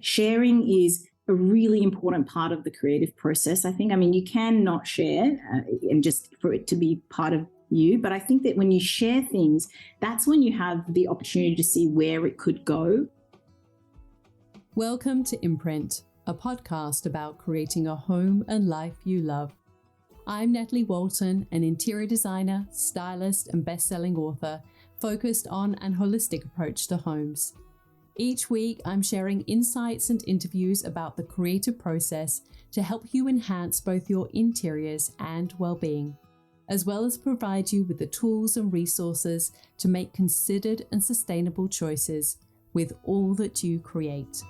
sharing is a really important part of the creative process. I think, I mean, you can not share and just for it to be part of you. But I think that when you share things, that's when you have the opportunity to see where it could go. Welcome to Imprint, a podcast about creating a home and life you love. I'm Natalie Walton, an interior designer, stylist, and best-selling author focused on an holistic approach to homes. Each week, I'm sharing insights and interviews about the creative process to help you enhance both your interiors and well-being, as well as provide you with the tools and resources to make considered and sustainable choices with all that you create.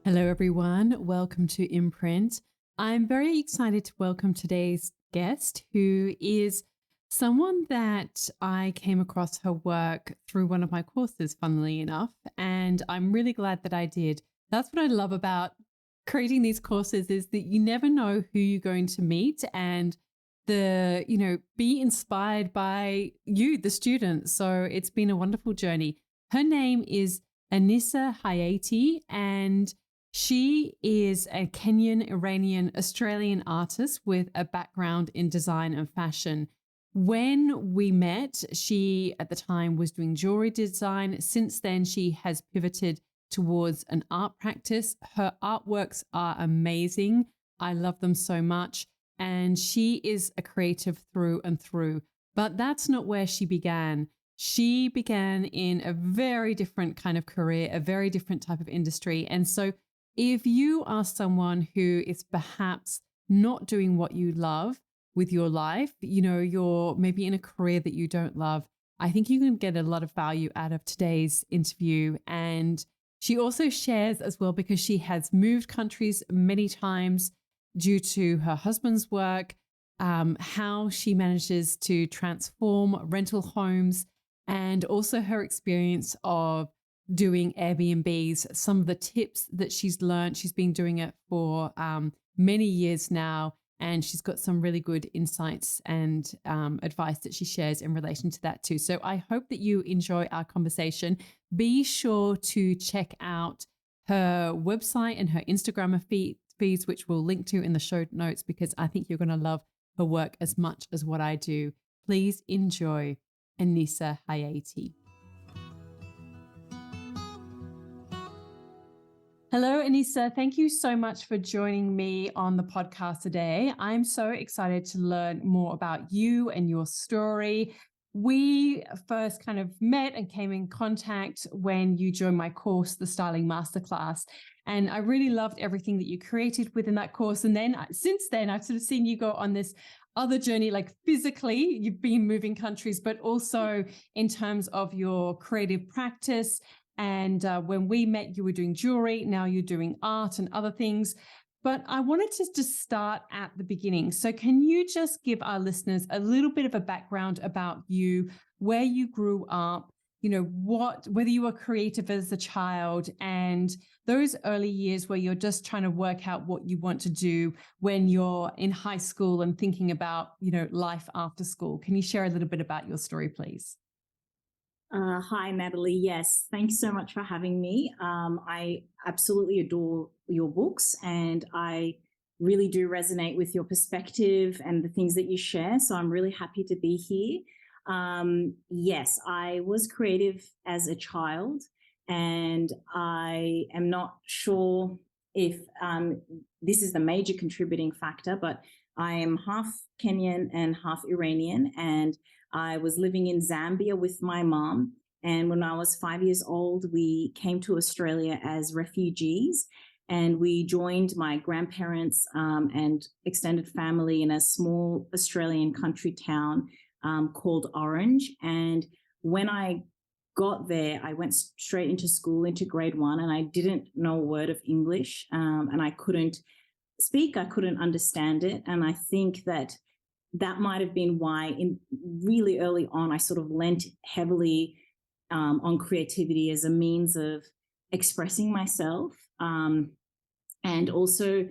Hello, everyone. Welcome to Imprint. I'm very excited to welcome today's guest, who is someone that I came across her work through one of my courses, funnily enough, and I'm really glad that I did. That's what I love about creating these courses, is that you never know who you're going to meet and be inspired by you, the student. So it's been a wonderful journey. Her name is Anisa Hayati, and she is a Kenyan, Iranian, Australian artist with a background in design and fashion. When we met, she at the time was doing jewellery design. Since then, she has pivoted towards an art practice. Her artworks are amazing. I love them so much. And she is a creative through and through. But that's not where she began. She began in a very different kind of career, a very different type of industry. And so if you are someone who is perhaps not doing what you love with your life, you're maybe in a career that you don't love, I think you can get a lot of value out of today's interview. And she also shares as well, because she has moved countries many times due to her husband's work, how she manages to transform rental homes, and also her experience of doing Airbnbs, some of the tips that she's learned. She's been doing it for many years now, and she's got some really good insights and advice that she shares in relation to that too. So I hope that you enjoy our conversation. Be sure to check out her website and her Instagram feeds, which we'll link to in the show notes, because I think you're going to love her work as much as what I do. Please enjoy Anisa Hayati. Hello, Anisa. Thank you so much for joining me on the podcast today. I'm so excited to learn more about you and your story. We first kind of met and came in contact when you joined my course, the Styling Masterclass. And I really loved everything that you created within that course. And then since then, I've sort of seen you go on this other journey, like physically, you've been moving countries, but also in terms of your creative practice. And when we met, you were doing jewelry. Now you're doing art and other things. But I wanted to just start at the beginning. So can you just give our listeners a little bit of a background about you, where you grew up, whether you were creative as a child, and those early years where you're just trying to work out what you want to do when you're in high school and thinking about, life after school. Can you share a little bit about your story, please? Hi, Natalie. Yes, thanks so much for having me. I absolutely adore your books, and I really do resonate with your perspective and the things that you share. So I'm really happy to be here. Yes, I was creative as a child, and I am not sure if this is the major contributing factor, but I am half Kenyan and half Iranian, and I was living in Zambia with my mom. And when I was 5 years old, we came to Australia as refugees, and we joined my grandparents and extended family in a small Australian country town called Orange. And when I got there, I went straight into school, into grade 1, and I didn't know a word of English, and I couldn't speak, I couldn't understand it. And I think that might have been why in really early on, I sort of lent heavily on creativity as a means of expressing myself, and also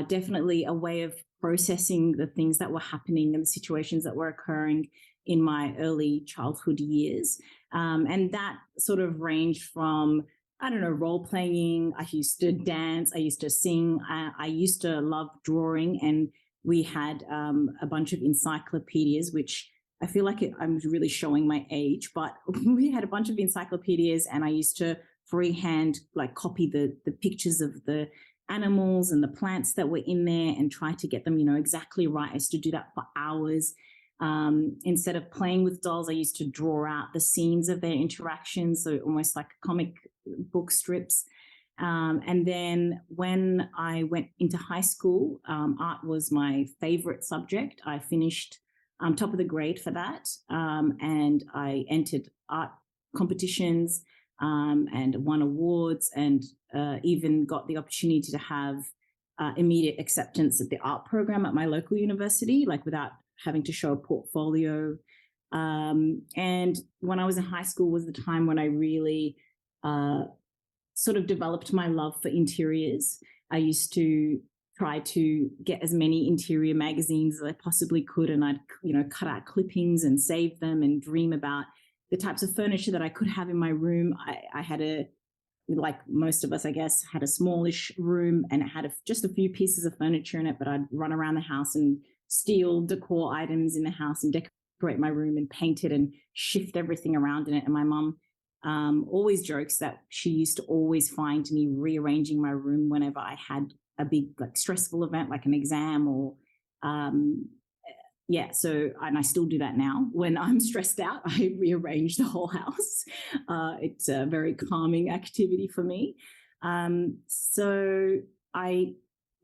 definitely a way of processing the things that were happening and the situations that were occurring in my early childhood years. And that sort of ranged from, I don't know, role playing. I used to dance. I used to sing. I used to love drawing. And we had a bunch of encyclopedias, which I feel like I'm really showing my age, but we had a bunch of encyclopedias, and I used to freehand like copy the pictures of the animals and the plants that were in there and try to get them, exactly right. I used to do that for hours. Instead of playing with dolls, I used to draw out the scenes of their interactions, so almost like comic book strips. And then when I went into high school, art was my favorite subject. I finished top of the grade for that, and I entered art competitions and won awards, and even got the opportunity to have immediate acceptance at the art program at my local university, like without having to show a portfolio. And when I was in high school was the time when I really sort of developed my love for interiors. I used to try to get as many interior magazines as I possibly could, and I'd cut out clippings and save them and dream about the types of furniture that I could have in my room. I had like most of us, I guess, had a smallish room, and it had just a few pieces of furniture in it, but I'd run around the house and steal decor items in the house and decorate my room and paint it and shift everything around in it. And my mum always jokes that she used to always find me rearranging my room whenever I had a big, like, stressful event, like an exam or yeah, so, and I still do that now. When I'm stressed out, I rearrange the whole house. It's a very calming activity for me. So I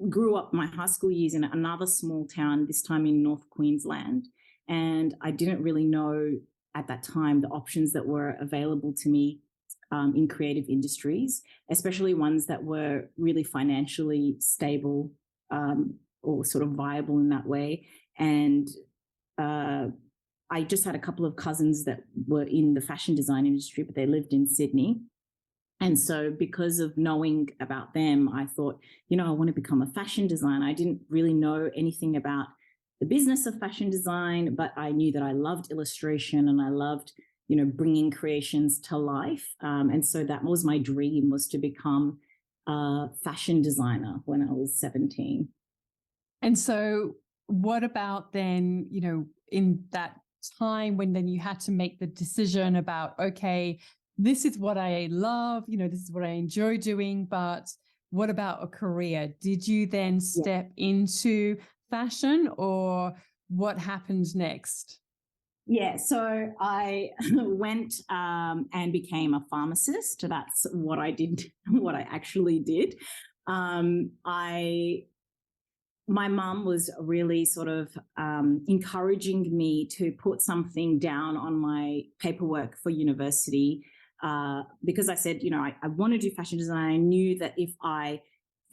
grew up my high school years in another small town, this time in North Queensland. And I didn't really know at that time the options that were available to me in creative industries, especially ones that were really financially stable or sort of viable in that way. And I just had a couple of cousins that were in the fashion design industry, but they lived in Sydney. And so because of knowing about them, I thought, I want to become a fashion designer. I didn't really know anything about the business of fashion design, but I knew that I loved illustration and I loved, bringing creations to life. And so that was my dream, was to become a fashion designer when I was 17. And so what about then, in that time when then you had to make the decision about, okay, this is what I love, this is what I enjoy doing, but what about a career? Did you then step into fashion, or what happened next? Yeah, so I went and became a pharmacist. That's what I did, what I actually did. My mum was really sort of encouraging me to put something down on my paperwork for university because I said, I want to do fashion design. I knew that if I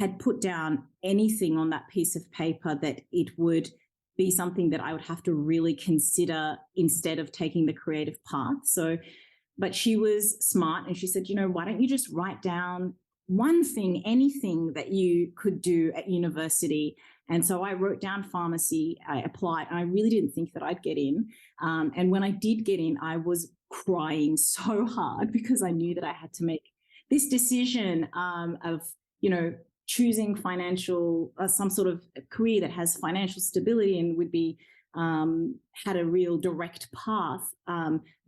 had put down anything on that piece of paper, that it would be something that I would have to really consider instead of taking the creative path. So, but she was smart and she said, why don't you just write down one thing, anything that you could do at university. And so I wrote down pharmacy, I applied, and I really didn't think that I'd get in. And when I did get in, I was crying so hard because I knew that I had to make this decision of, choosing financial, some sort of career that has financial stability and would be had a real direct path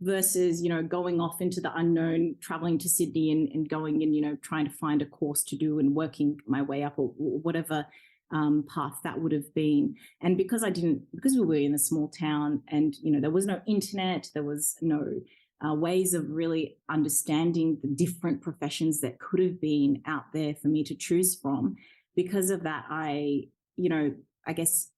versus, going off into the unknown, traveling to Sydney and going and, trying to find a course to do and working my way up or whatever path that would have been. And because we were in a small town and, there was no internet, there was no ways of really understanding the different professions that could have been out there for me to choose from. Because of that, I guess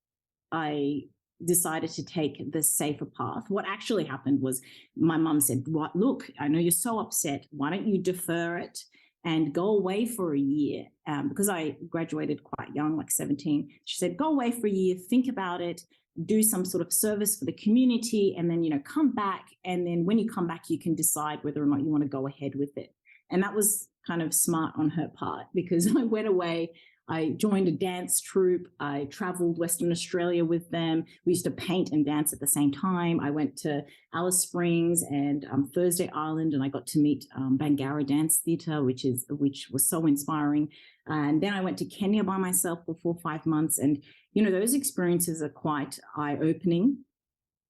I decided to take the safer path. What actually happened was my mum said, look, I know you're so upset. Why don't you defer it and go away for a year? Because I graduated quite young, like 17. She said, go away for a year, think about it, do some sort of service for the community, and then, come back. And then when you come back, you can decide whether or not you want to go ahead with it. And that was kind of smart on her part, because I went away. I joined a dance troupe. I traveled Western Australia with them. We used to paint and dance at the same time. I went to Alice Springs and Thursday Island, and I got to meet Bangarra Dance Theatre, which was so inspiring. And then I went to Kenya by myself for 4 or 5 months, and those experiences are quite eye-opening.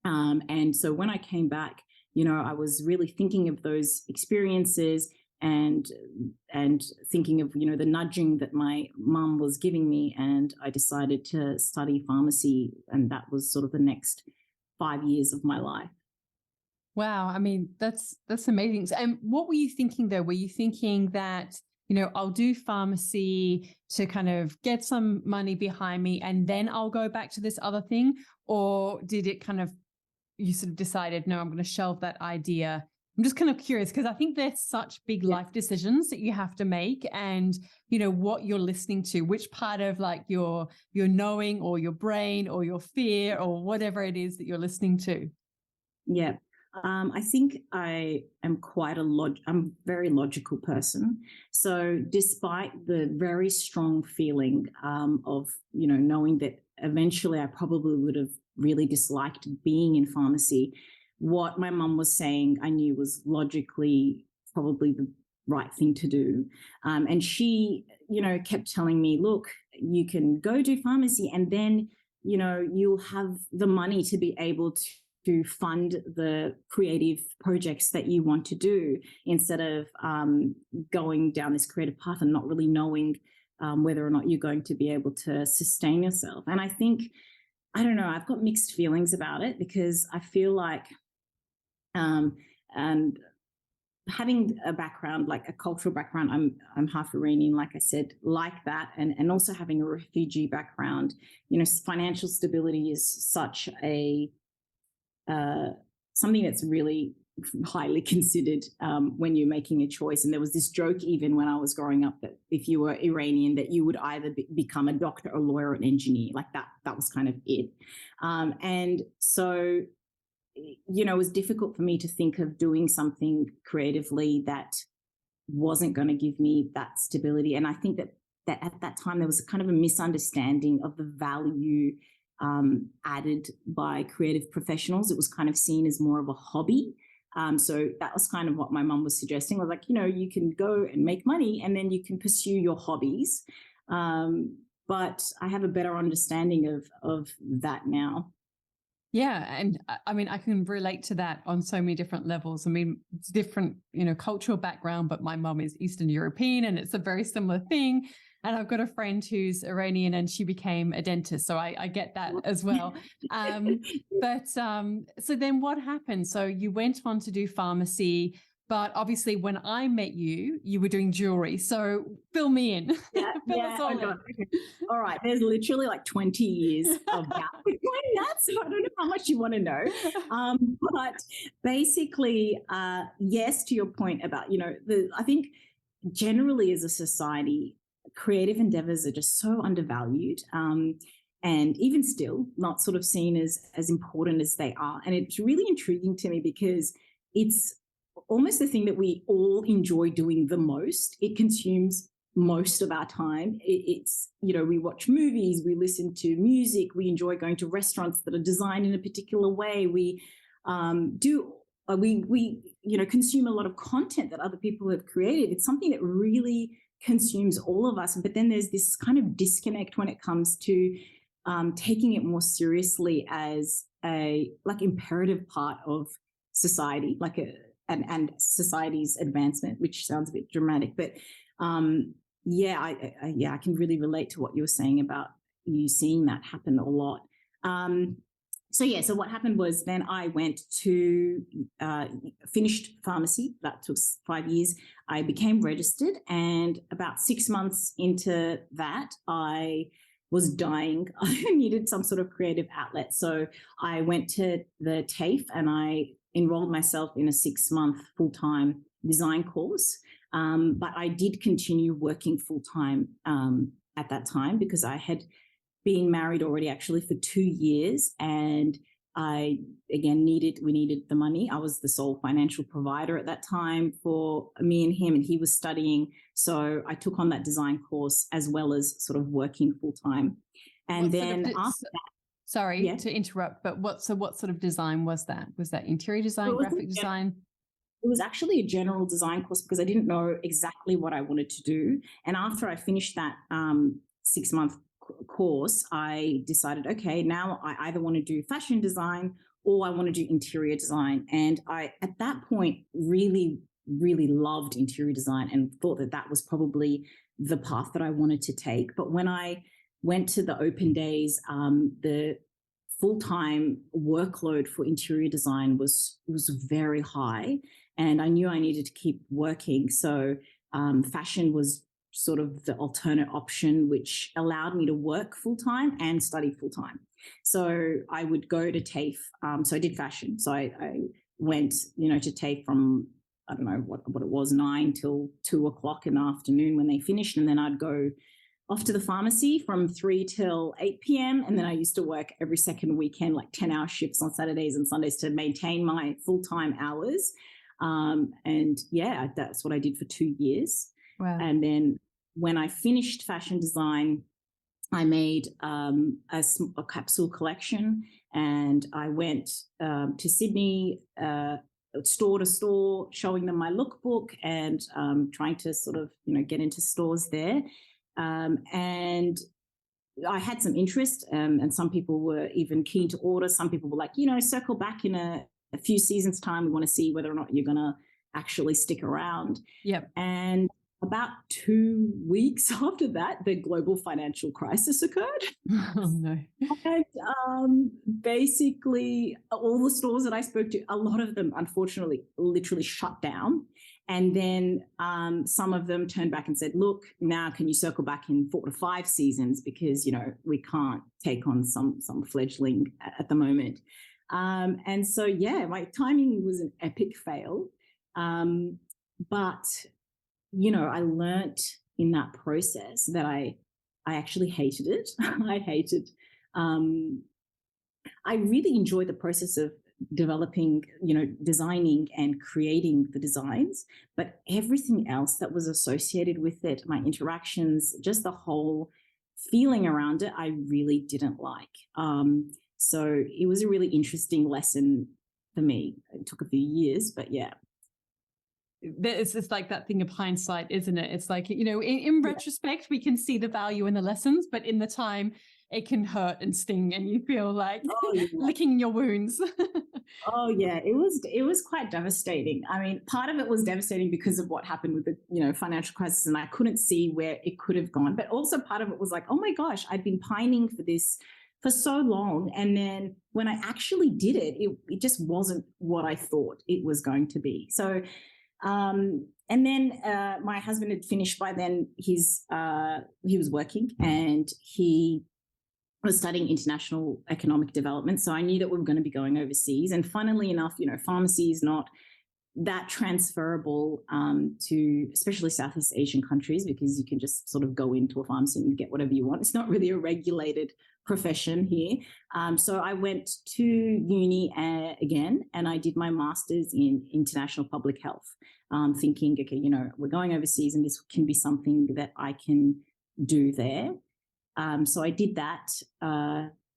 And so when I came back, I was really thinking of those experiences and thinking of the nudging that my mum was giving me, and I decided to study pharmacy, and that was sort of the next 5 years of my life. Wow. I mean, that's amazing. And what were you thinking though? Were you thinking that, I'll do pharmacy to kind of get some money behind me and then I'll go back to this other thing? Or did it kind of, you sort of decided, no, I'm going to shelve that idea? I'm just kind of curious because I think there's such big life decisions that you have to make, and what you're listening to, which part of like your knowing or your brain or your fear or whatever it is that you're listening to. Yeah. I think I am I'm a very logical person. So despite the very strong feeling of, knowing that eventually I probably would have really disliked being in pharmacy, what my mum was saying I knew was logically probably the right thing to do. And she, kept telling me, look, you can go do pharmacy and then, you'll have the money to be able to fund the creative projects that you want to do, instead of going down this creative path and not really knowing whether or not you're going to be able to sustain yourself. And I think, I don't know, I've got mixed feelings about it, because I feel like and having a background, like a cultural background, I'm half Iranian, like I said, like that, and also having a refugee background, financial stability is such a something that's really highly considered when you're making a choice. And there was this joke even when I was growing up that if you were Iranian, that you would either become a doctor, a lawyer, or an engineer. Like that was kind of it. And so, it was difficult for me to think of doing something creatively that wasn't going to give me that stability. And I think that at that time there was kind of a misunderstanding of the value added by creative professionals. It was kind of seen as more of a hobby. So that was kind of what my mum was suggesting. Was like, you can go and make money and then you can pursue your hobbies. But I have a better understanding of that now. Yeah. And I mean, I can relate to that on so many different levels. I mean, it's different, cultural background, but my mum is Eastern European and it's a very similar thing. And I've got a friend who's Iranian and she became a dentist. So I get that as well. So then what happened? So you went on to do pharmacy, but obviously when I met you, you were doing jewelry. So fill me in. Yeah, Fill us all in. Okay. All right. There's literally like 20 years of gap between that. So I don't know how much you want to know. But basically, yes, to your point about, I think generally as a society, creative endeavors are just so undervalued, and even still not sort of seen as important as they are. And it's really intriguing to me because it's almost the thing that we all enjoy doing the most. It consumes most of our time. It's, we watch movies, we listen to music, we enjoy going to restaurants that are designed in a particular way. We consume a lot of content that other people have created. It's something that really consumes all of us. But then there's this kind of disconnect when it comes to taking it more seriously as a imperative part of society, and society's advancement, which sounds a bit dramatic. But I can really relate to what you were saying about you seeing that happen a lot. So what happened was then I went to finished pharmacy. That took 5 years. I became registered, and about 6 months into that, I was dying. I needed some sort of creative outlet. So I went to the TAFE and I enrolled myself in a 6-month full-time design course. But I did continue working full-time at that time because I had been married already actually for 2 years, and we needed the money. I was the sole financial provider at that time for me and him, and he was studying. So I took on that design course as well as sort of working full time. And then after that, sorry to interrupt, but what sort of design was that? Was that interior design, graphic design? It was actually a general design course because I didn't know exactly what I wanted to do. And after I finished that 6-month course, I decided, okay, now I either want to do fashion design or I want to do interior design. And I, at that point, really, really loved interior design and thought that that was probably the path that I wanted to take. But when I went to the open days, the full-time workload for interior design was very high, and I knew I needed to keep working. So fashion was sort of the alternate option, which allowed me to work full-time and study full-time. So I would go to TAFE. So I did fashion. So I went, to TAFE from, I don't know what it was, 9 till 2 o'clock in the afternoon when they finished. And then I'd go off to the pharmacy from 3 till 8 p.m. And then I used to work every second weekend, like 10-hour shifts on Saturdays and Sundays to maintain my full-time hours. And yeah, that's what I did for 2 years. Wow. And then when I finished fashion design, I made a capsule collection, and I went to Sydney, store to store, showing them my lookbook and trying to sort of, get into stores there. And I had some interest, and some people were even keen to order. Some people were like, circle back in a few seasons' time. We want to see whether or not you're going to actually stick around. Yep. And about 2 weeks after that, the global financial crisis occurred. Oh, no. And basically, all the stores that I spoke to, a lot of them, unfortunately, literally shut down. And then some of them turned back and said, look, now can you circle back in 4 to 5 seasons because, we can't take on some fledgling at the moment. And so, yeah, my timing was an epic fail. But, I learnt in that process that I actually hated it. I really enjoyed the process of developing, designing and creating the designs, but everything else that was associated with it, my interactions, just the whole feeling around it, I really didn't like. So it was a really interesting lesson for me. It took a few years, but yeah. It's like that thing of hindsight, isn't it? It's like, in retrospect, we can see the value in the lessons, but in the time it can hurt and sting and you feel like licking your wounds. Oh yeah, it was quite devastating. I mean, part of it was devastating because of what happened with the financial crisis, and I couldn't see where it could have gone. But also part of it was like, oh my gosh, I'd been pining for this for so long, and then when I actually did it, it just wasn't what I thought it was going to be. So and then my husband had finished by then. He was working, and he was studying international economic development. So I knew that we were going to be going overseas. And funnily enough, pharmacy is not that transferable to especially Southeast Asian countries, because you can just sort of go into a pharmacy and get whatever you want. It's not really a regulated profession here. So I went to uni again, and I did my master's in international public health, thinking, okay, we're going overseas and this can be something that I can do there. So I did that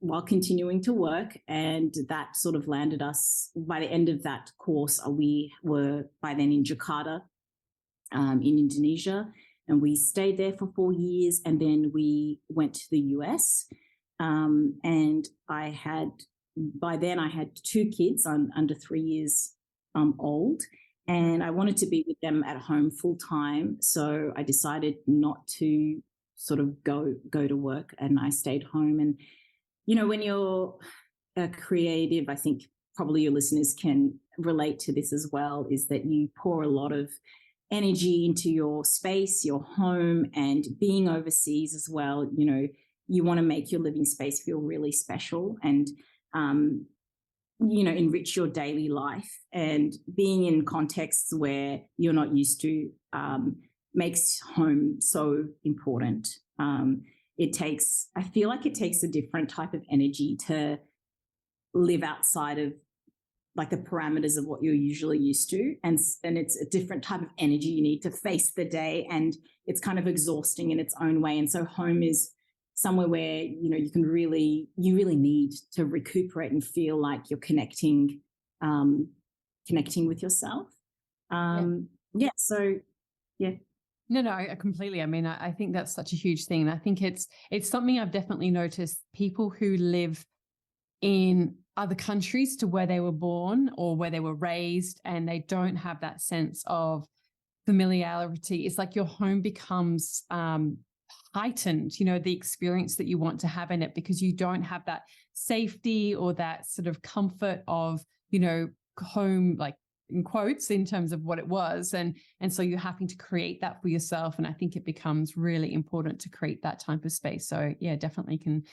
while continuing to work, and that sort of landed us. By the end of that course, we were by then in Jakarta, in Indonesia, and we stayed there for 4 years, and then we went to the US. And by then I had 2 kids. I'm under 3 years old, and I wanted to be with them at home full time. So I decided not to sort of go to work, and I stayed home. And when you're a creative, I think probably your listeners can relate to this as well, is that you pour a lot of energy into your space, your home, and being overseas as well. You want to make your living space feel really special and, enrich your daily life. And being in contexts where you're not used to makes home so important. I feel like it takes a different type of energy to live outside of like the parameters of what you're usually used to, and it's a different type of energy you need to face the day, and it's kind of exhausting in its own way. And so home is somewhere where you really need to recuperate and feel like you're connecting with yourself. Yeah. Yeah, so yeah. No, I completely. I mean, I think that's such a huge thing. And I think it's something I've definitely noticed. People who live in other countries to where they were born or where they were raised, and they don't have that sense of familiarity. It's like your home becomes heightened, the experience that you want to have in it, because you don't have that safety or that sort of comfort of, home, like in quotes, in terms of what it was. And so you're having to create that for yourself. And I think it becomes really important to create that type of space. So yeah, definitely can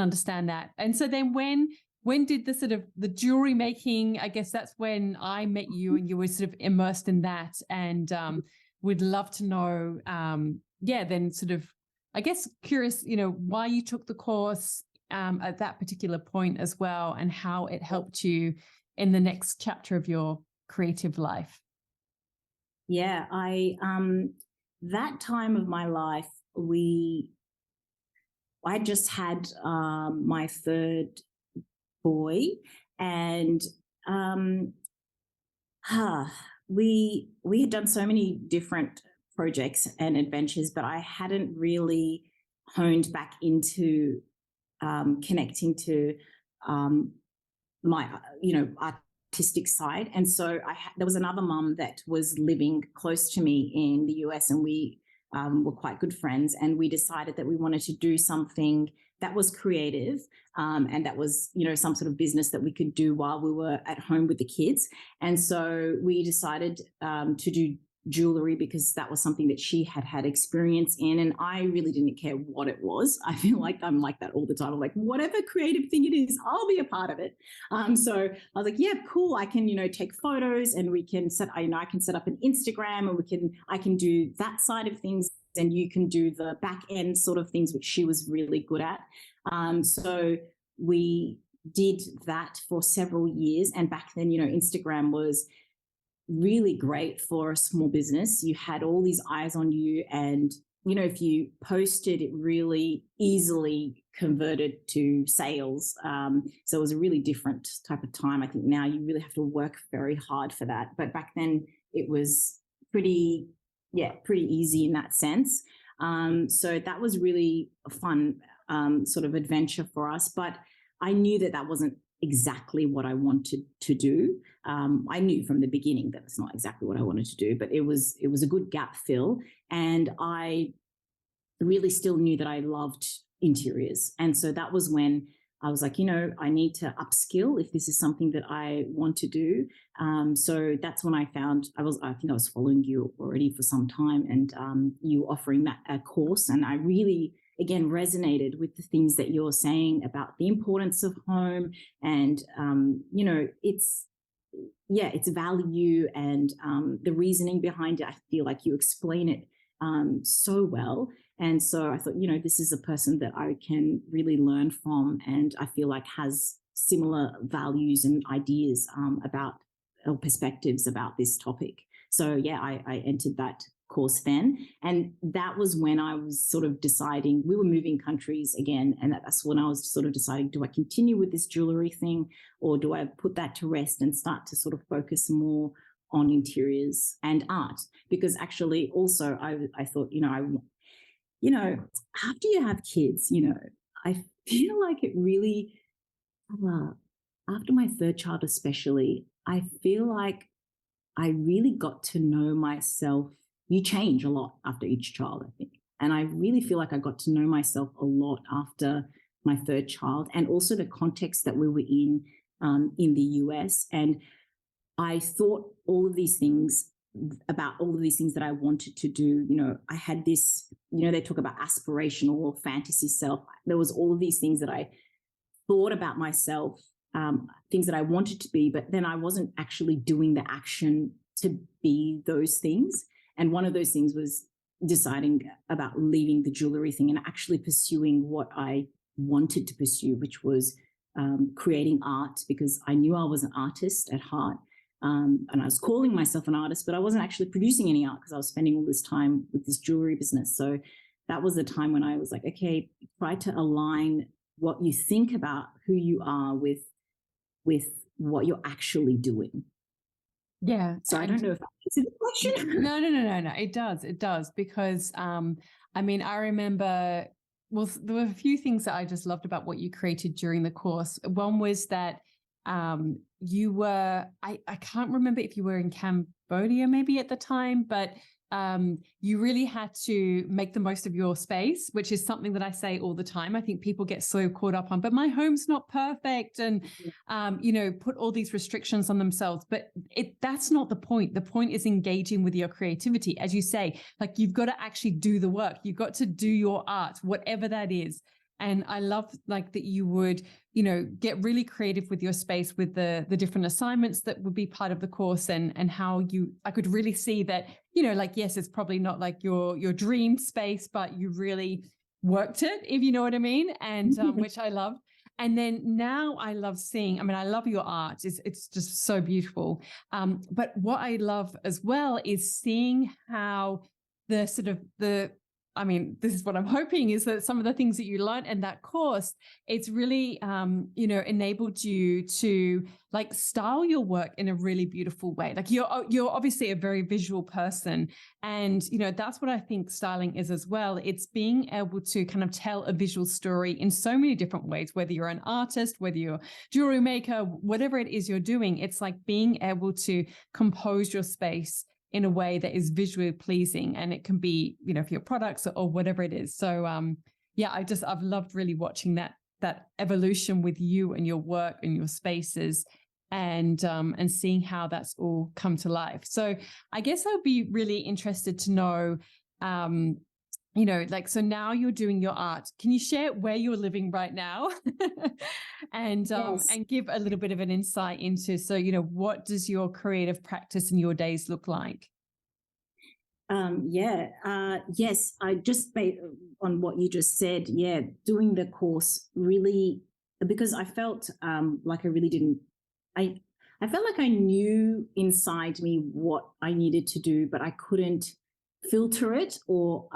understand that. And so then when did the sort of the jewelry making, I guess that's when I met you and you were sort of immersed in that. And we'd love to know, then sort of, I guess, curious, why you took the course at that particular point as well, and how it helped you in the next chapter of your creative life. Yeah, I that time of my life, I just had my third boy, and we had done so many different projects and adventures, but I hadn't really honed back into connecting to my artistic side. And so there was another mum that was living close to me in the US, and we were quite good friends, and we decided that we wanted to do something that was creative, and that was some sort of business that we could do while we were at home with the kids. And so we decided to do jewellery, because that was something that she had had experience in, and I really didn't care what it was. I feel like I'm like that all the time. I'm like, whatever creative thing it is, I'll be a part of it. So I was like, yeah, cool. I can take photos, and we can I can set up an Instagram, and I can do that side of things, and you can do the back end sort of things, which she was really good at. So we did that for several years, and back then Instagram was really great for a small business. You had all these eyes on you, and if you posted, it really easily converted to sales. So it was a really different type of time. I think now you really have to work very hard for that, but back then it was pretty easy in that sense. So that was really a fun sort of adventure for us, but I knew that wasn't exactly what I wanted to do. I knew from the beginning that it's not exactly what I wanted to do, but it was a good gap fill. And I really still knew that I loved interiors. And so that was when I was like, I need to upskill if this is something that I want to do. So that's when I found, I think I was following you already for some time, and you offering that course. And I really, again, resonated with the things that you're saying about the importance of home, and its value, and the reasoning behind it. I feel like you explain it so well. And so I thought, this is a person that I can really learn from, and I feel like has similar values and ideas about, or perspectives about this topic. So yeah, I entered that course then, and that was when I was sort of deciding. We were moving countries again, and that's when I was sort of deciding, do I continue with this jewellery thing, or do I put that to rest and start to sort of focus more on interiors and art? Because actually also I thought, after you have kids, I feel like it really, after my third child especially, I feel like I really got to know myself. You change a lot after each child, I think. And I really feel like I got to know myself a lot after my third child, and also the context that we were in the US. And I thought all of these things that I wanted to do. I had this, they talk about aspirational or fantasy self. There was all of these things that I thought about myself, things that I wanted to be, but then I wasn't actually doing the action to be those things. And one of those things was deciding about leaving the jewellery thing and actually pursuing what I wanted to pursue, which was creating art, because I knew I was an artist at heart. And I was calling myself an artist, but I wasn't actually producing any art because I was spending all this time with this jewelry business. So that was the time when I was like, okay, try to align what you think about who you are with what you're actually doing. Yeah. So I don't know if that answered the question. No. It does. Because, I mean, I remember, well, there were a few things that I just loved about what you created during the course. One was that you were, I can't remember if you were in Cambodia maybe at the time, but you really had to make the most of your space, which is something that I say all the time. I think people get so caught up on, but my home's not perfect, and put all these restrictions on themselves. But that's not the point. The point is engaging with your creativity. As you say, like, you've got to actually do the work. You've got to do your art, whatever that is. And I love, like, that you would, get really creative with your space, with the different assignments that would be part of the course, and how I could really see that, like, yes, it's probably not like your dream space, but you really worked it, if you know what I mean. And which I loved. And then now I love seeing, I mean, I love your art. It's just so beautiful. But what I love as well is seeing how this is what I'm hoping, is that some of the things that you learned in that course, it's really, enabled you to, like, style your work in a really beautiful way. Like, you're obviously a very visual person, and, that's what I think styling is as well. It's being able to kind of tell a visual story in so many different ways, whether you're an artist, whether you're a jewelry maker, whatever it is you're doing. It's like being able to compose your space in a way that is visually pleasing, and it can be, for your products or whatever it is. So, I've loved really watching that evolution with you and your work and your spaces, and seeing how that's all come to life. So I guess I'd be really interested to know, so now you're doing your art. Can you share where you're living right now? And Yes. and give a little bit of an insight into, so, what does your creative practice and your days look like? Yes, I just based on what you just said. Yeah, doing the course really, because I felt like I really didn't. I felt like I knew inside me what I needed to do, but I couldn't filter it or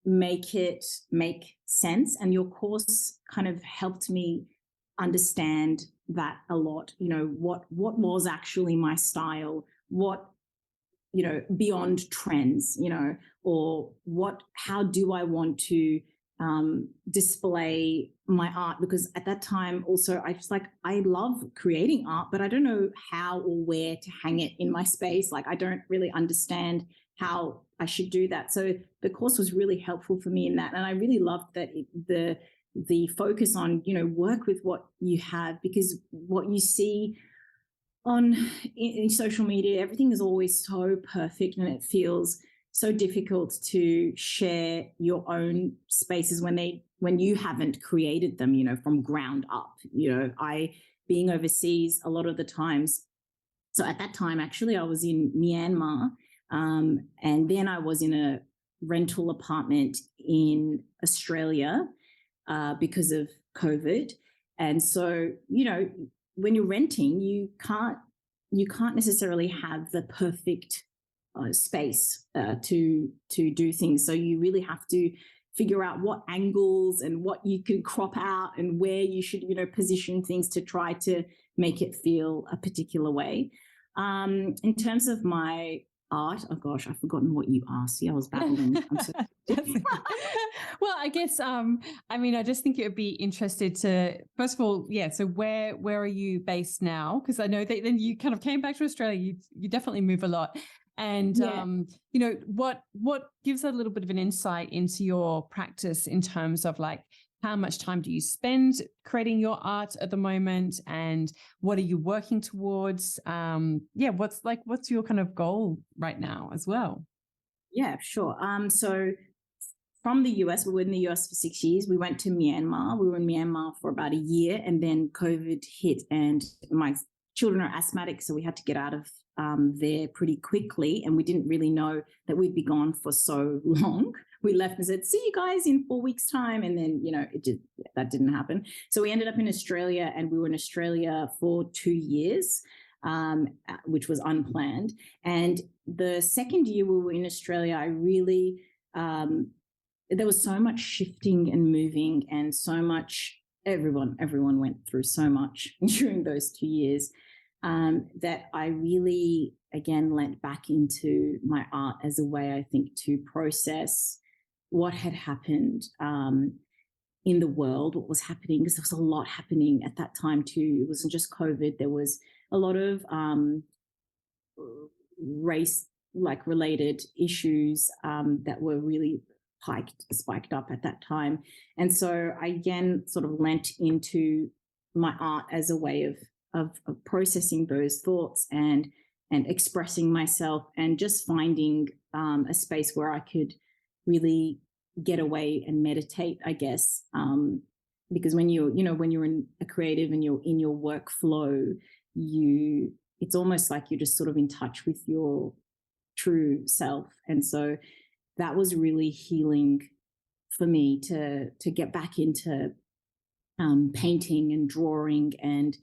make it make sense. And your course kind of helped me understand that a lot. What was actually my style, what, beyond trends, or how do I want to display my art? Because at that time also, I love creating art, but I don't know how or where to hang it in my space. Like, I don't really understand how I should do that. So the course was really helpful for me in that. And I really loved that the focus on, work with what you have, because what you see in social media, everything is always so perfect, and it feels so difficult to share your own spaces when you haven't created them, from ground up. I, being overseas a lot of the times, so at that time, actually, I was in Myanmar, and then I was in a rental apartment in Australia because of COVID. And so, when you're renting, you can't necessarily have the perfect space to do things. So you really have to figure out what angles and what you can crop out, and where you should, position things to try to make it feel a particular way. In terms of my art, oh gosh, I've forgotten what you asked. See, I was babbling. I'm so Well, I guess, I just think it would be interested to, first of all, so where are you based now? Because I know that then you kind of came back to Australia. You definitely move a lot. And, what gives a little bit of an insight into your practice in terms of, like, how much time do you spend creating your art at the moment, and what are you working towards? What's your kind of goal right now as well? Yeah, sure. So from the US, we were in the US for 6 years. We went to Myanmar. We were in Myanmar for about a year, and then COVID hit, and my children are asthmatic, so we had to get out of there pretty quickly, and we didn't really know that we'd be gone for so long. We left and said, see you guys in 4 weeks' time. And then, that didn't happen. So we ended up in Australia, and we were in Australia for 2 years, which was unplanned. And the second year we were in Australia, I really, there was so much shifting and moving, and so much, everyone went through so much during those 2 years, that I really, again, leant back into my art as a way, I think, to process what had happened in the world, what was happening, because there was a lot happening at that time too. It wasn't just COVID. There was a lot of race related issues that were really spiked up at that time. And so I again sort of lent into my art as a way of processing those thoughts and expressing myself, and just finding a space where I could really get away and meditate, I guess. Because when you're in a creative and you're in your workflow, it's almost like you're just sort of in touch with your true self. And so that was really healing for me to get back into painting and drawing. And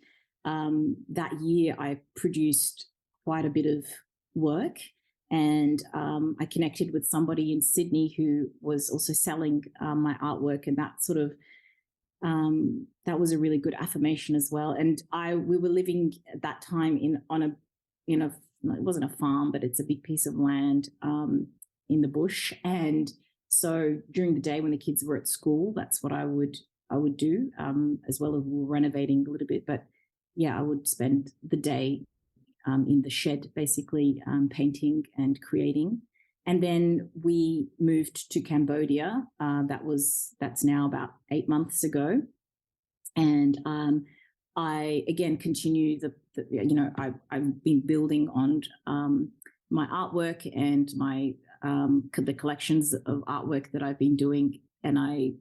that year I produced quite a bit of work, and I connected with somebody in Sydney who was also selling my artwork, and that sort of that was a really good affirmation as well. And we were living at that time it wasn't a farm, but it's a big piece of land in the bush. And so during the day when the kids were at school, that's what I would do, as well as we were renovating a little bit. But yeah, I would spend the day in the shed, basically, painting and creating. And then we moved to Cambodia. That's now about 8 months ago. And I again continue I've been building on my artwork and my the collections of artwork that I've been doing, and I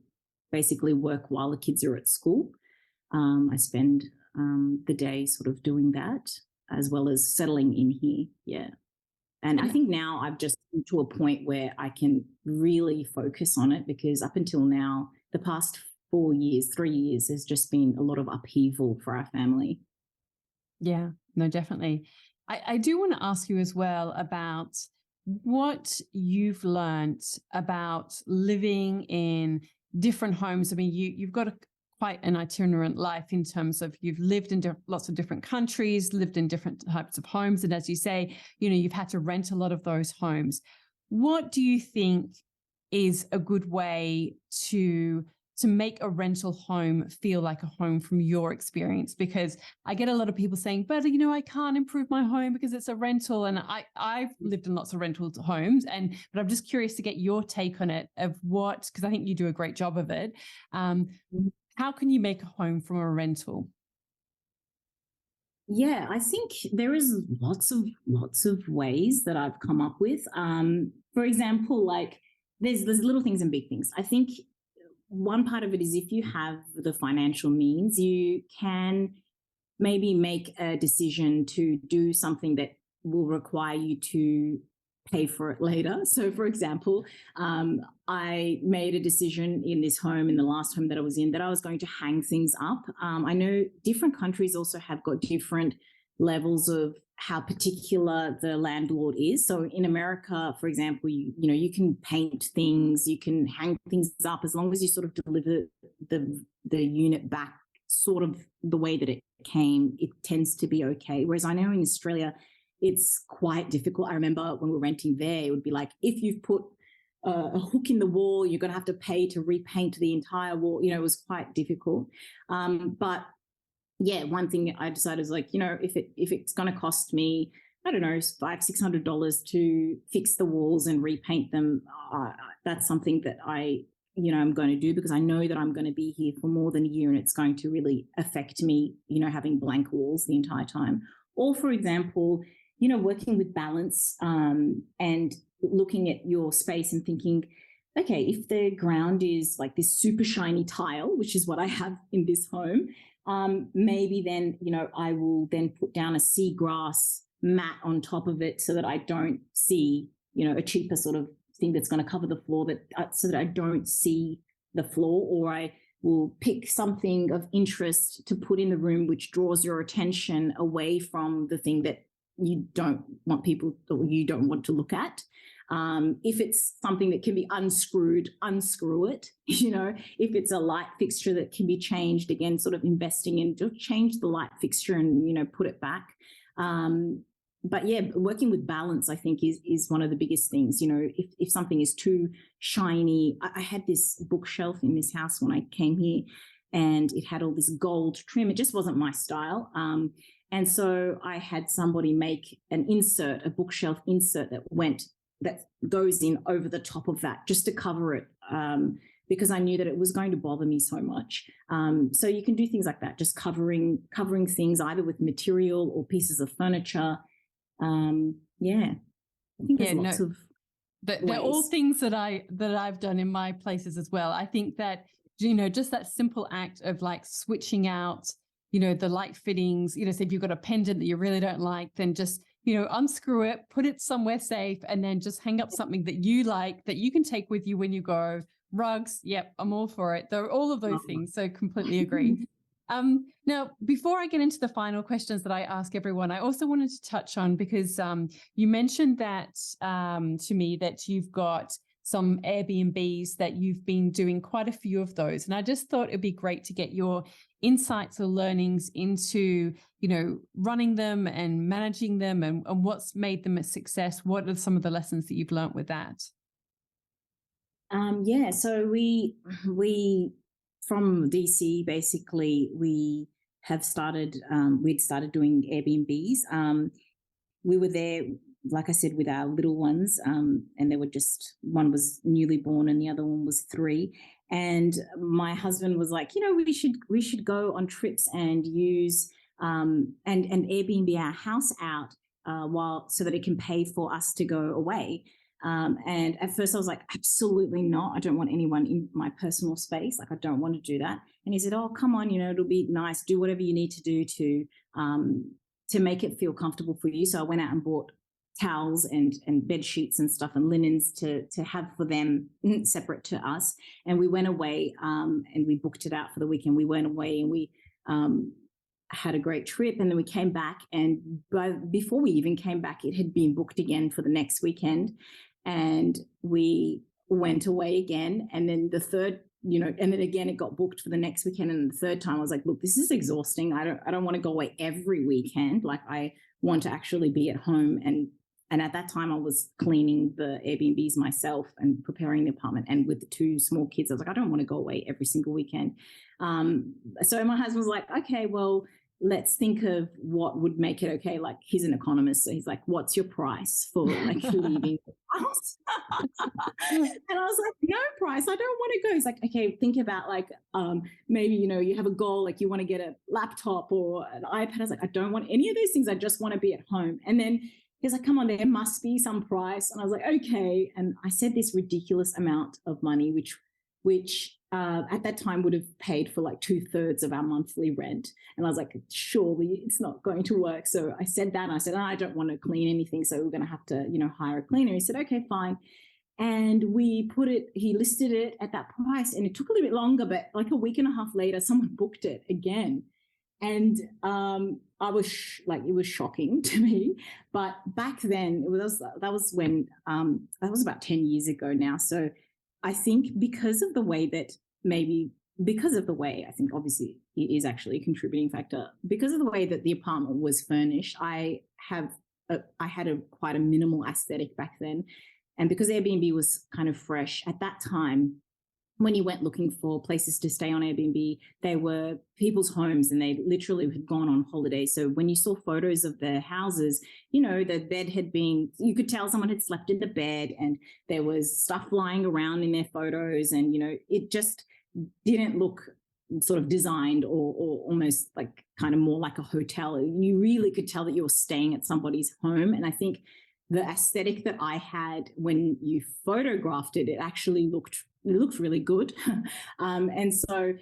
basically work while the kids are at school. I spend the day sort of doing that, as well as settling in here. Yeah. And I think now I've just come to a point where I can really focus on it, because up until now, the past 3 years, has just been a lot of upheaval for our family. Yeah, no, definitely. I do want to ask you as well about what you've learned about living in different homes. I mean, you've got quite an itinerant life in terms of you've lived in lots of different countries, lived in different types of homes. And as you say, you've had to rent a lot of those homes. What do you think is a good way to make a rental home feel like a home from your experience? Because I get a lot of people saying, but I can't improve my home because it's a rental. And I've lived in lots of rental homes, but I'm just curious to get your take on it, because I think you do a great job of it. How can you make a home from a rental? Yeah, I think there is lots of ways that I've come up with. For example, there's little things and big things. I think one part of it is, if you have the financial means, you can maybe make a decision to do something that will require you to pay for it later. So, for example, I made a decision in this home, in the last home that I was in, that I was going to hang things up. I know different countries also have got different levels of how particular the landlord is. So in America, for example, you can paint things, you can hang things up, as long as you sort of deliver the unit back sort of the way that it came, it tends to be okay. Whereas I know in Australia, it's quite difficult. I remember when we were renting there, it would be like, if you've put a hook in the wall, you're going to have to pay to repaint the entire wall. It was quite difficult. But yeah, one thing I decided is if it's going to cost me, I don't know, $500-$600 to fix the walls and repaint them, that's something that I'm going to do, because I know that I'm going to be here for more than a year, and it's going to really affect me, having blank walls the entire time. Or, for example, working with balance, and looking at your space and thinking, okay, if the ground is like this super shiny tile, which is what I have in this home, maybe then, I will then put down a seagrass mat on top of it so that I don't see, a cheaper sort of thing that's going to cover the floor, so that I don't see the floor, or I will pick something of interest to put in the room which draws your attention away from the thing that you don't want people, or you don't want to look at. If it's something that can be unscrewed, unscrew it. If it's a light fixture that can be changed, again, sort of investing in to change the light fixture and, put it back. But yeah, working with balance, I think, is one of the biggest things. If something is too shiny, I had this bookshelf in this house when I came here, and it had all this gold trim. It just wasn't my style. And so I had somebody make an insert, a bookshelf insert that goes in over the top of that, just to cover it, because I knew that it was going to bother me so much. So you can do things like that, just covering things either with material or pieces of furniture. I think there's lots of they're all things that I've done in my places as well. I think that, just that simple act of like switching out, the light fittings, so if you've got a pendant that you really don't like, then just, unscrew it, put it somewhere safe, and then just hang up something that you like, that you can take with you when you go. Rugs, yep, I'm all for it. They're all of those things. So completely agree. Now, before I get into the final questions that I ask everyone, I also wanted to touch on, because you mentioned that to me that you've got some Airbnbs, that you've been doing quite a few of those. And I just thought it'd be great to get your insights or learnings into, running them and managing them, and what's made them a success. What are some of the lessons that you've learned with that? So we from DC, basically, we have started, we'd started doing Airbnbs. We were there, like I said, with our little ones, and they were one was newly born and the other one was 3. And my husband was like, we should go on trips and use and Airbnb our house out so that it can pay for us to go away. And at first I was like, absolutely not. I don't want anyone in my personal space. Like, I don't want to do that. And he said, oh, come on, it'll be nice. Do whatever you need to do to make it feel comfortable for you. So I went out and bought towels and bed sheets and stuff and linens to have for them separate to us. And we went away and we booked it out for the weekend. We went away and we had a great trip, and then we came back, and before we even came back, it had been booked again for the next weekend. And we went away again, and then the third, and then again it got booked for the next weekend. And the third time I was like, look, this is exhausting. I don't want to go away every weekend. Like, I want to actually be at home. And at that time I was cleaning the Airbnbs myself and preparing the apartment, and with the 2 small kids, I was like, I don't want to go away every single weekend. So my husband was like, okay, well, let's think of what would make it okay. Like, he's an economist, so he's like, what's your price for like leaving the house? And I was like, no price, I don't want to go. He's like, okay, think about like maybe you have a goal, like you want to get a laptop or an iPad. I was like, I don't want any of these things, I just want to be at home. And then he's like, come on, there must be some price. And I was like, okay. And I said this ridiculous amount of money, which at that time would have paid for like 2/3 of our monthly rent. And I was like, surely it's not going to work. So I said that, and I said, I don't want to clean anything, so we're going to have to, hire a cleaner. He said, okay, fine. And he listed it at that price, and it took a little bit longer, but like a week and a half later, someone booked it again. And I was it was shocking to me. But back then, that was when that was about 10 years ago now. So I think because of the way, I think obviously it is actually a contributing factor, because of the way that the apartment was furnished, I had quite a minimal aesthetic back then. And because Airbnb was kind of fresh at that time, when you went looking for places to stay on Airbnb, they were people's homes and they literally had gone on holiday. So when you saw photos of their houses, the bed you could tell someone had slept in the bed, and there was stuff lying around in their photos. And, it just didn't look sort of designed or almost like kind of more like a hotel. You really could tell that you were staying at somebody's home. And I think the aesthetic that I had when you photographed it, it actually looked really good. And so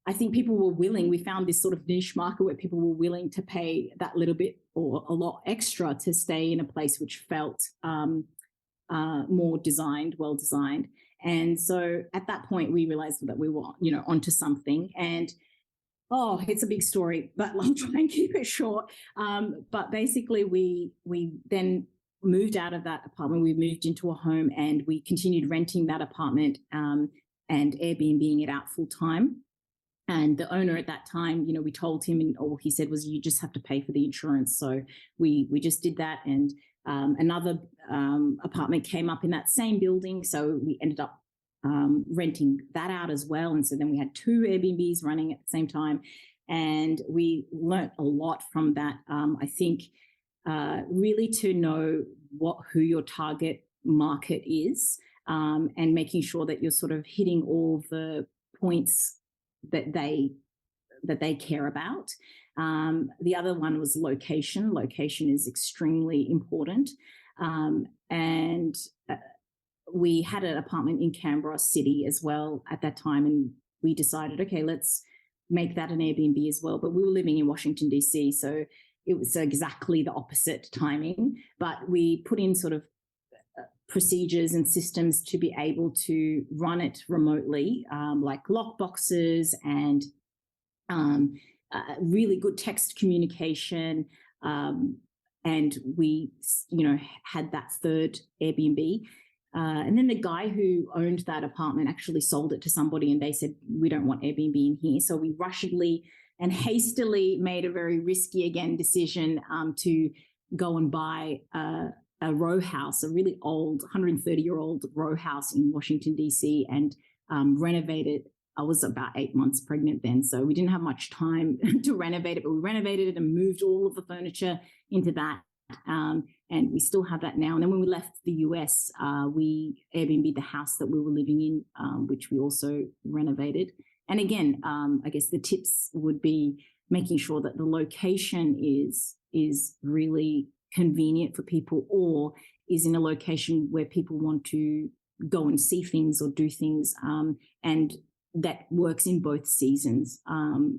I think people were willing, we found this sort of niche market where people were willing to pay that little bit or a lot extra to stay in a place which felt more designed, well designed. And so at that point, we realized that we were, onto something. And it's a big story, but I'll try and keep it short. But basically, we then moved out of that apartment. We moved into a home, and we continued renting that apartment and Airbnbing it out full time. And the owner at that time, we told him, and all he said was, "You just have to pay for the insurance." So we just did that, and another apartment came up in that same building, so we ended up renting that out as well. And so then we had 2 Airbnbs running at the same time, and we learnt a lot from that. I think really to know who your target market is, and making sure that you're sort of hitting all the points that they care about. The other one was location. Location is extremely important. And we had an apartment in Canberra City as well at that time, and we decided, okay, let's make that an Airbnb as well. But we were living in Washington, D.C., so it was exactly the opposite timing. But we put in sort of procedures and systems to be able to run it remotely, like lock boxes and really good text communication. And we, had that third Airbnb. And then the guy who owned that apartment actually sold it to somebody, and they said, "We don't want Airbnb in here." So we rushedly and hastily made a very risky, again, decision to go and buy a row house, a really old 130-year-old row house in Washington, D.C., and renovate it. I was about 8 months pregnant then, so we didn't have much time to renovate it, but we renovated it and moved all of the furniture into that. And we still have that now. And then when we left the US, we Airbnb'd the house that we were living in, which we also renovated. And again, I guess the tips would be making sure that the location is really convenient for people, or is in a location where people want to go and see things or do things, and that works in both seasons.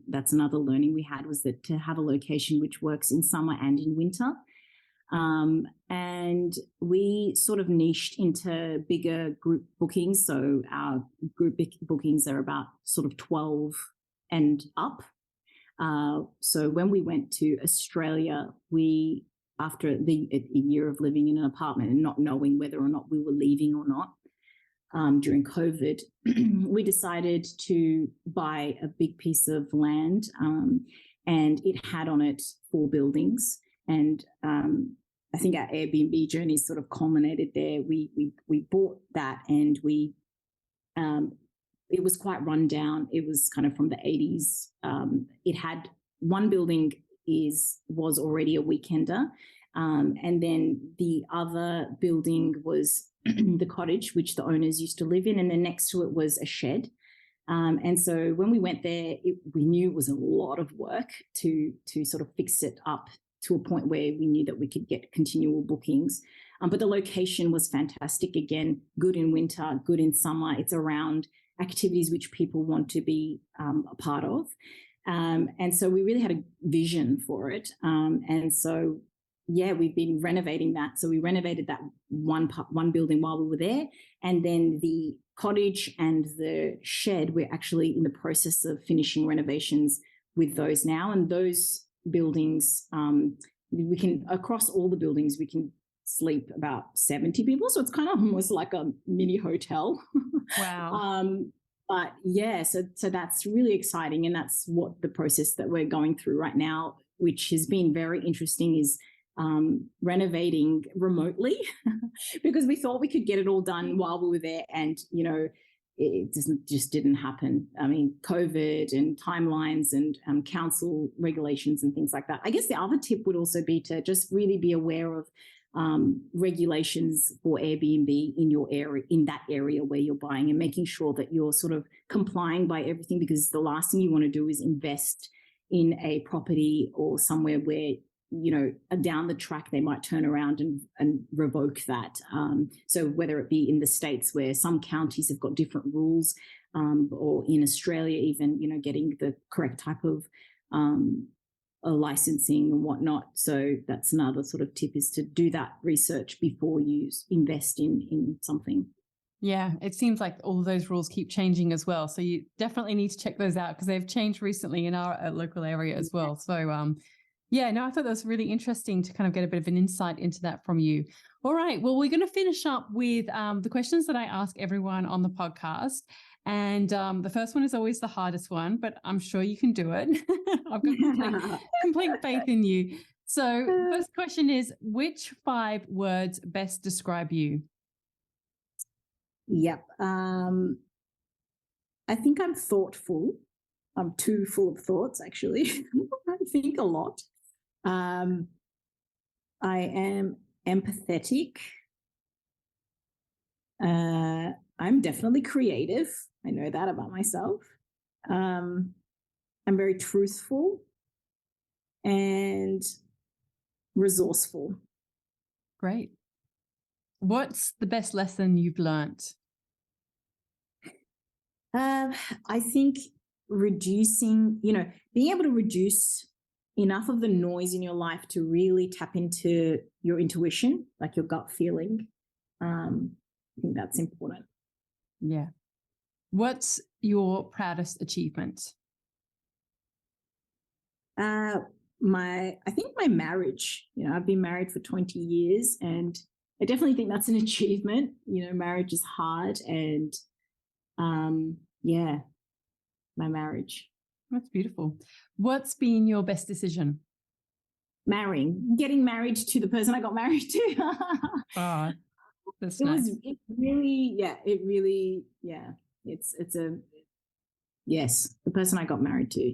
That's another learning we had, was that to have a location which works in summer and in winter. And we sort of niched into bigger group bookings. So our group bookings are about sort of 12 and up. So when we went to Australia, after a year of living in an apartment and not knowing whether or not we were leaving or not, during COVID, we decided to buy a big piece of land, and it had on it 4 buildings. And I think our Airbnb journey sort of culminated there. We bought that, and it was quite run down. It was kind of from the 80s. It had one building was already a weekender, and then the other building was the cottage, which the owners used to live in, and then next to it was a shed. And so when we went there, we knew it was a lot of work to sort of fix it up to a point where we knew that we could get continual bookings. But the location was fantastic. Again, good in winter, good in summer. It's around activities which people want to be a part of. And so we really had a vision for it. And so, yeah, we've been renovating that. So we renovated that one building while we were there. And then the cottage and the shed, we're actually in the process of finishing renovations with those now. And those buildings, we can, across all the buildings, we can sleep about 70 people. So it's kind of almost like a mini hotel. Wow. But yeah, so that's really exciting. And that's what the process that we're going through right now, which has been very interesting, is renovating remotely because we thought we could get it all done while we were there. And, it just didn't happen. I mean, COVID and timelines and council regulations and things like that. I guess the other tip would also be to just really be aware of regulations for Airbnb in your area, in that area where you're buying, and making sure that you're sort of complying by everything, because the last thing you want to do is invest in a property or somewhere where, down the track, they might turn around and revoke that. So whether it be in the States, where some counties have got different rules, or in Australia, even, getting the correct type of licensing and whatnot. So that's another sort of tip, is to do that research before you invest in something. Yeah, it seems like all of those rules keep changing as well. So you definitely need to check those out because they've changed recently in our local area as well. So yeah, no, I thought that was really interesting to kind of get a bit of an insight into that from you. All right, well, we're going to finish up with the questions that I ask everyone on the podcast. And the first one is always the hardest one, but I'm sure you can do it. I've got complete faith in you. So first question is, which 5 words best describe you? Yep. I think I'm thoughtful. I'm too full of thoughts, actually. I think a lot. I am empathetic. I'm definitely creative. I know that about myself. I'm very truthful and resourceful. Great. What's the best lesson you've learnt? I think reducing, being able to reduce enough of the noise in your life to really tap into your intuition, like your gut feeling. I think that's important. Yeah. What's your proudest achievement? I think my marriage. I've been married for 20 years, and I definitely think that's an achievement. Marriage is hard, and yeah, my marriage. That's beautiful. What's been your best decision? Getting married to the person I got married to. Oh, that's It nice. was it really, yeah, it really, yeah. It's yes, the person I got married to.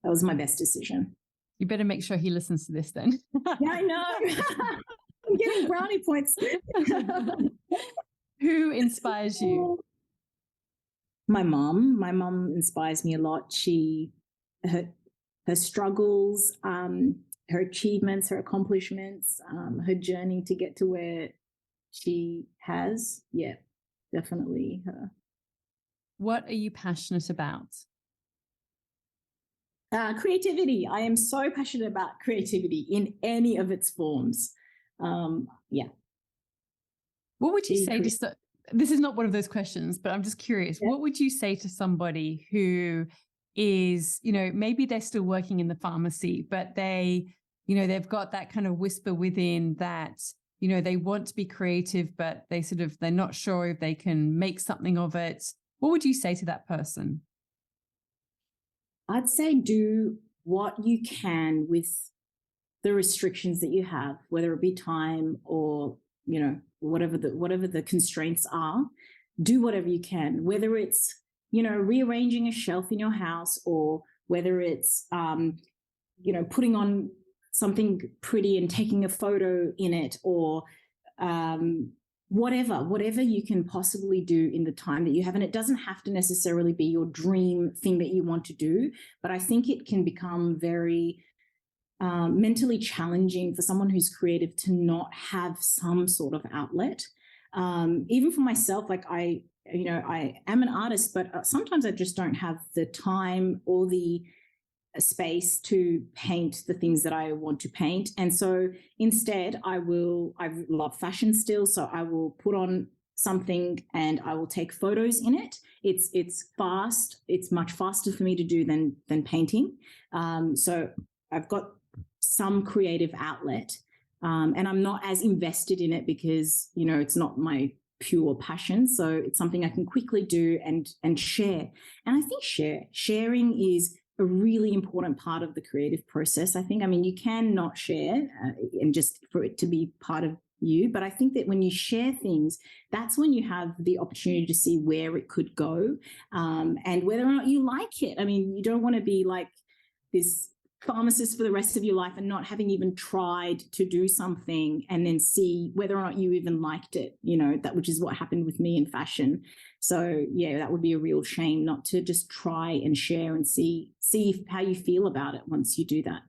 That was my best decision. You better make sure he listens to this then. Yeah, I know. I'm getting brownie points. Who inspires you? My mom. My mom inspires me a lot. Her struggles, her achievements, her accomplishments, her journey to get to where she has. Yeah, definitely her. What are you passionate about? Creativity. I am so passionate about creativity in any of its forms. Yeah. What would you say to this is not one of those questions, but I'm just curious. Yeah. What would you say to somebody who is, maybe they're still working in the pharmacy, but they've got that kind of whisper within that, they want to be creative, but they're not sure if they can make something of it. What would you say to that person? I'd say do what you can with the restrictions that you have, whether it be time or, whatever the constraints are. Do whatever you can, whether it's, rearranging a shelf in your house, or whether it's, putting on something pretty and taking a photo in it, or whatever you can possibly do in the time that you have. And it doesn't have to necessarily be your dream thing that you want to do, but I think it can become very mentally challenging for someone who's creative to not have some sort of outlet. Even for myself, like I am an artist, but sometimes I just don't have the time or the space to paint the things that I want to paint. And so instead I love fashion still. So I will put on something and I will take photos in it. It's fast. It's much faster for me to do than painting. So I've got some creative outlet, and I'm not as invested in it because, it's not my pure passion. So it's something I can quickly do and share. And I think sharing is a really important part of the creative process. I think, you can not share and just for it to be part of you. But I think that when you share things, that's when you have the opportunity to see where it could go, and whether or not you like it. You don't want to be like this pharmacist for the rest of your life and not having even tried to do something and then see whether or not you even liked it, which is what happened with me in fashion. So yeah, that would be a real shame not to just try and share and see how you feel about it once you do that.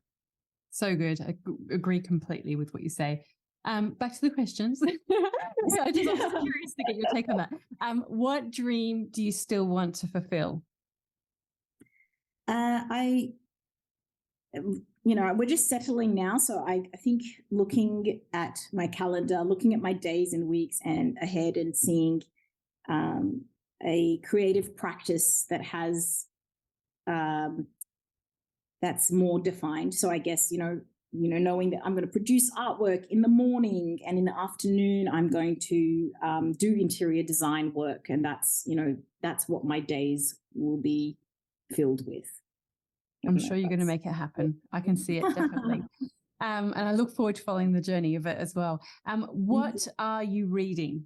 So good. I agree completely with what you say. Back to the questions. I'm just curious to get your take on that. What dream do you still want to fulfill? We're just settling now. So I think looking at my calendar, looking at my days and weeks and ahead and seeing a creative practice that has that's more defined. So I guess, knowing that I'm going to produce artwork in the morning and in the afternoon, I'm going to do interior design work. And that's what my days will be filled with. I'm sure you're going to make it happen. I can see it definitely. And I look forward to following the journey of it as well. What are you reading?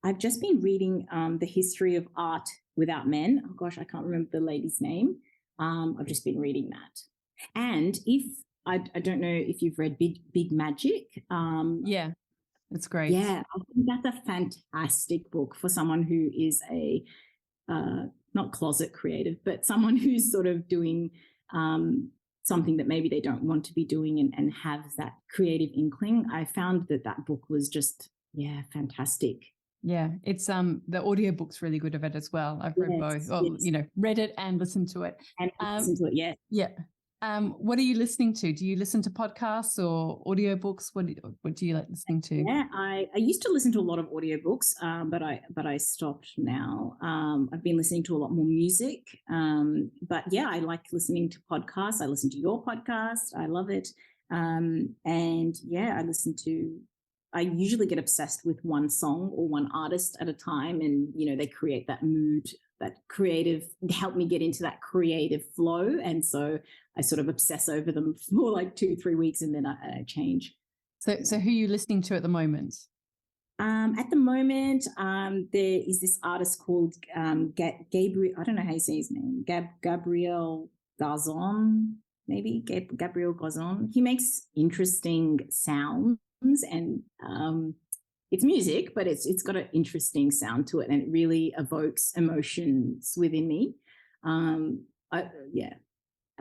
I've just been reading The History of Art Without Men. Oh gosh, I can't remember the lady's name. I've just been reading that. And if I don't know if you've read Big Magic. Yeah, it's great. Yeah, I think that's a fantastic book for someone who is a not closet creative, but someone who's sort of doing something that maybe they don't want to be doing and have that creative inkling. I found that book was just, fantastic. Yeah, it's the audiobook's really good of it as well. I've read both. Well, read it and listened to it. And listened to it, yeah. Yeah. What are you listening to? Do you listen to podcasts or audiobooks? What do you like listening to? Yeah, I used to listen to a lot of audiobooks, but I stopped now. I've been listening to a lot more music. But yeah, I like listening to podcasts. I listen to your podcast. I love it. And yeah, I usually get obsessed with one song or one artist at a time. And, they create that mood, help me get into that creative flow. And so I sort of obsess over them for like 2-3 weeks and then I change. So who are you listening to at the moment? At the moment, there is this artist called Gabriel. I don't know how you say his name. Gabriel Garzon, maybe Gabriel Garzon. He makes interesting sounds and it's music, but it's got an interesting sound to it, and it really evokes emotions within me. I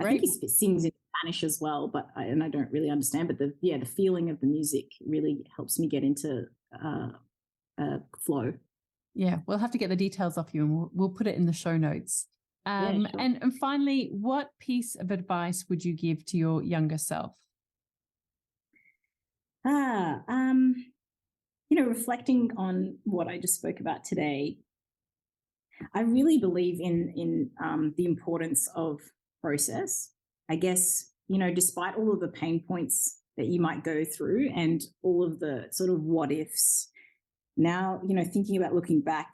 think he sings in Spanish as well, but I don't really understand. But the feeling of the music really helps me get into flow. Yeah, we'll have to get the details off you, and we'll put it in the show notes. Sure. And finally, what piece of advice would you give to your younger self? Reflecting on what I just spoke about today, I really believe in the importance of process. I guess, despite all of the pain points that you might go through and all of the sort of what ifs, now, thinking about looking back,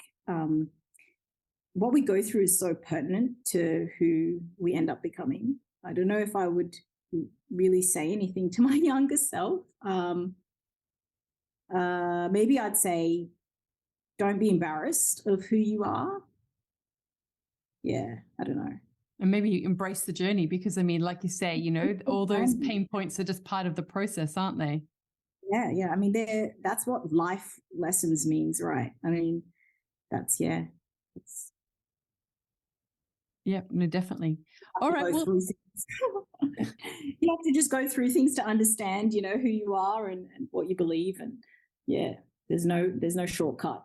what we go through is so pertinent to who we end up becoming. I don't know if I would really say anything to my younger self. Maybe I'd say, don't be embarrassed of who you are. Yeah, I don't know. And maybe you embrace the journey because, like you say, all those pain points are just part of the process, aren't they? Yeah. That's what life lessons means, right? Yeah, no, definitely. All right. Well, you have to just go through things to understand, who you are and what you believe. And yeah, there's no shortcut.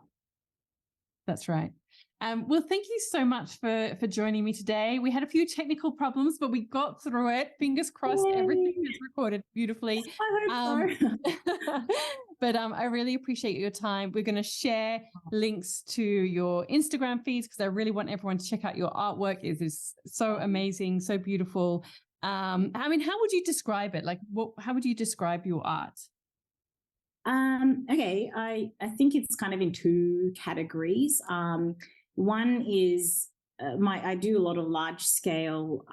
That's right. Well, thank you so much for joining me today. We had a few technical problems, but we got through it. Fingers crossed, everything is recorded beautifully. I hope so. But I really appreciate your time. We're going to share links to your Instagram feeds because I really want everyone to check out your artwork. It is so amazing, so beautiful. How would you describe it? Like, how would you describe your art? Okay, I think it's kind of in two categories. One is I do a lot of large scale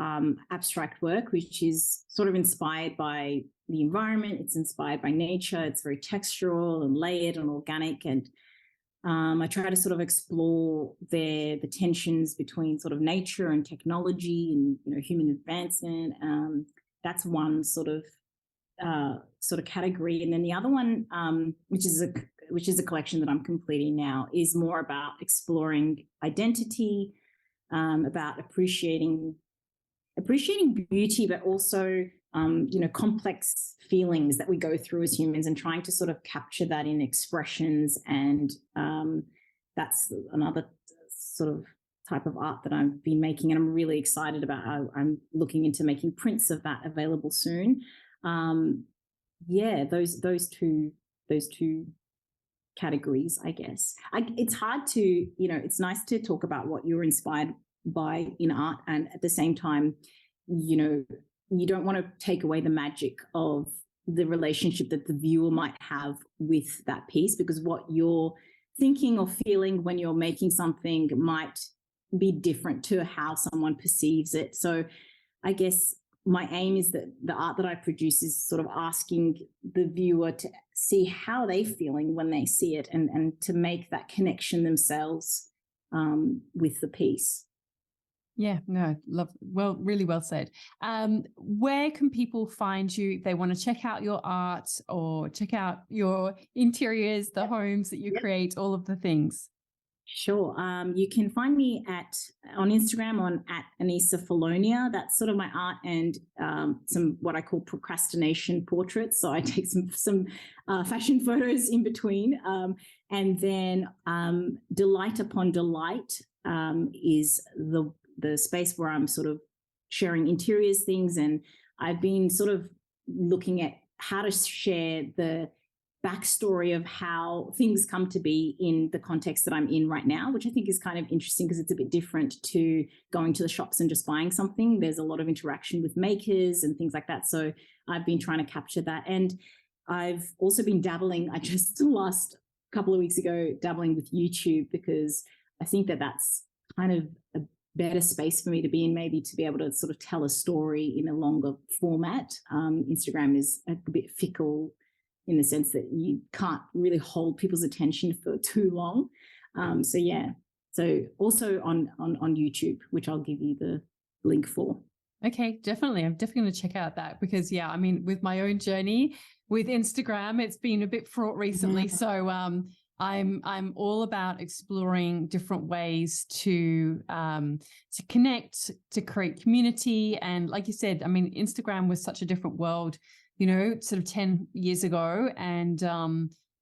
abstract work, which is sort of inspired by the environment. It's inspired by nature. It's very textural and layered and organic. And I try to sort of explore the tensions between sort of nature and technology and human advancement. That's one sort of category, and then the other one, which is a collection that I'm completing now, is more about exploring identity, about appreciating beauty, but also complex feelings that we go through as humans, and trying to sort of capture that in expressions. And that's another sort of type of art that I've been making, and I'm really excited about how I'm looking into making prints of that available soon. Those two categories, I guess. It's hard to, it's nice to talk about what you're inspired by in art, and at the same time, you don't want to take away the magic of the relationship that the viewer might have with that piece, because what you're thinking or feeling when you're making something might be different to how someone perceives it. So I guess my aim is that the art that I produce is sort of asking the viewer to see how they're feeling when they see it, and to make that connection themselves with the piece. Yeah, no, love. Well, really well said. Where can people find you if they want to check out your art or check out your interiors, the homes that you create, all of the things? Sure. You can find me on Instagram at Anisa Falonia. That's sort of my art, and some what I call procrastination portraits. So I take some fashion photos in between, and then Delight Upon Delight is the space where I'm sort of sharing interiors things, and I've been sort of looking at how to share the backstory of how things come to be in the context that I'm in right now, which I think is kind of interesting because it's a bit different to going to the shops and just buying something. There's a lot of interaction with makers and things like that. So I've been trying to capture that. And I've also been dabbling, I just last couple of weeks ago, dabbling with YouTube, because I think that that's kind of a better space for me to be in, maybe to be able to sort of tell a story in a longer format. Instagram is a bit fickle in the sense that you can't really hold people's attention for too long. So also on YouTube, which I'll give you the link for. Okay, definitely. I'm definitely going to check out that, because I mean, with my own journey with Instagram, it's been a bit fraught recently. So I'm all about exploring different ways to connect, to create community. And like you said, I mean, Instagram was such a different world, sort of 10 years ago. And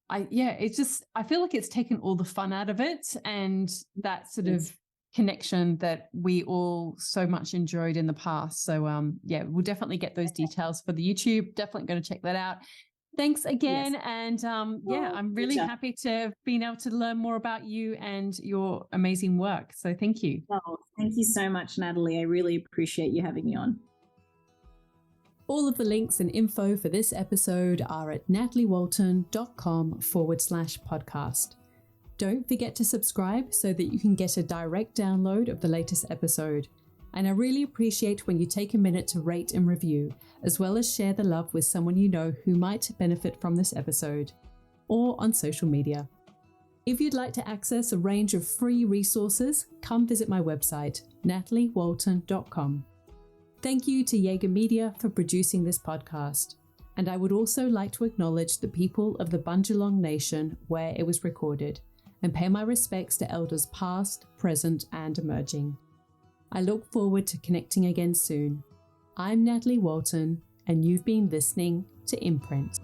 I feel like it's taken all the fun out of it, and that sort of connection that we all so much enjoyed in the past. So we'll definitely get those details for the YouTube. Definitely going to check that out. Thanks again. Yes. And I'm really happy to have been able to learn more about you and your amazing work. So thank you. Oh, thank you so much, Natalie. I really appreciate you having me on. All of the links and info for this episode are at nataliewalton.com/podcast. Don't forget to subscribe so that you can get a direct download of the latest episode. And I really appreciate when you take a minute to rate and review, as well as share the love with someone you know who might benefit from this episode, or on social media. If you'd like to access a range of free resources, come visit my website, nataliewalton.com. Thank you to Jaeger Media for producing this podcast. And I would also like to acknowledge the people of the Bundjalung Nation where it was recorded, and pay my respects to elders past, present, and emerging. I look forward to connecting again soon. I'm Natalie Walton, and you've been listening to Imprint.